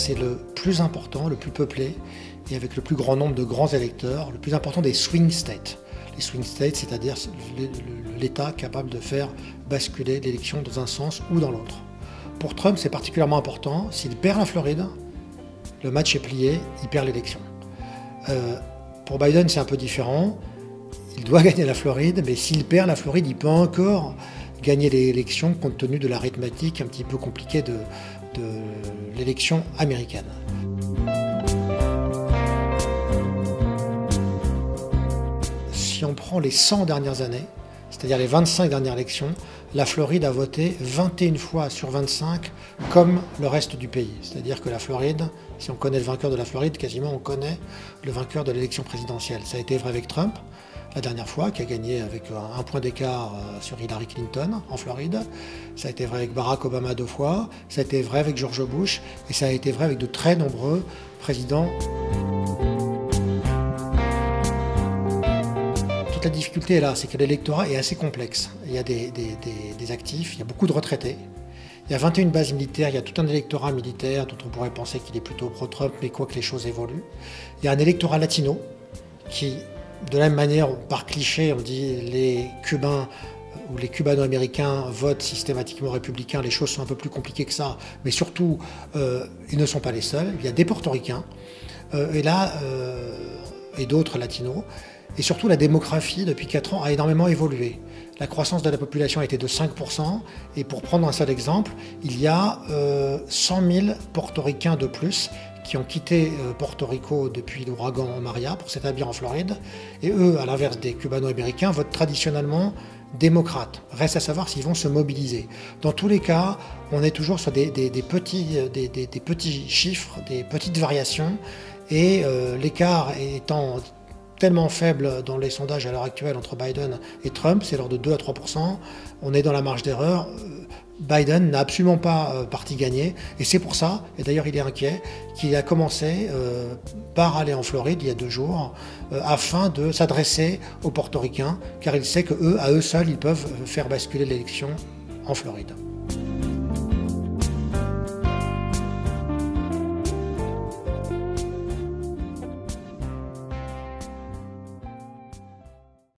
c'est le plus important, le plus peuplé, et avec le plus grand nombre de grands électeurs, le plus important des swing states. Les swing states, c'est-à-dire l'État capable de faire basculer l'élection dans un sens ou dans l'autre. Pour Trump, c'est particulièrement important. S'il perd la Floride, le match est plié, il perd l'élection. Pour Biden, c'est un peu différent. Il doit gagner la Floride, mais s'il perd la Floride, il peut encore gagner l'élection compte tenu de l'arithmétique un petit peu compliquée de l'élection américaine. Si on prend les 100 dernières années, c'est-à-dire les 25 dernières élections, la Floride a voté 21 fois sur 25 comme le reste du pays. C'est-à-dire que la Floride, si on connaît le vainqueur de la Floride, quasiment on connaît le vainqueur de l'élection présidentielle. Ça a été vrai avec Trump, la dernière fois, qui a gagné avec un point d'écart sur Hillary Clinton en Floride. Ça a été vrai avec Barack Obama 2 fois, ça a été vrai avec George Bush, et ça a été vrai avec de très nombreux présidents. Toute la difficulté est là, c'est que l'électorat est assez complexe. Il y a des actifs, il y a beaucoup de retraités. Il y a 21 bases militaires, il y a tout un électorat militaire dont on pourrait penser qu'il est plutôt pro-Trump, mais quoi que les choses évoluent. Il y a un électorat latino qui, de la même manière, par cliché, on dit les Cubains ou les Cubano-Américains votent systématiquement républicains. Les choses sont un peu plus compliquées que ça, mais surtout, ils ne sont pas les seuls. Il y a des portoricains, et d'autres latinos. Et surtout, la démographie, depuis 4 ans, a énormément évolué. La croissance de la population a été de 5%. Et pour prendre un seul exemple, il y a 100 000 portoricains de plus qui ont quitté Porto Rico depuis l'ouragan Maria pour s'établir en Floride. Et eux, à l'inverse des Cubano-Américains, votent traditionnellement démocrates. Reste à savoir s'ils vont se mobiliser. Dans tous les cas, on est toujours sur des petits chiffres, des petites variations. Et l'écart étant tellement faible dans les sondages à l'heure actuelle entre Biden et Trump, c'est l'ordre de 2 à 3%, on est dans la marge d'erreur. Biden n'a absolument pas parti gagner, et c'est pour ça, et d'ailleurs il est inquiet, qu'il a commencé par aller en Floride il y a 2 jours, afin de s'adresser aux portoricains, car il sait qu'à eux seuls, ils peuvent faire basculer l'élection en Floride.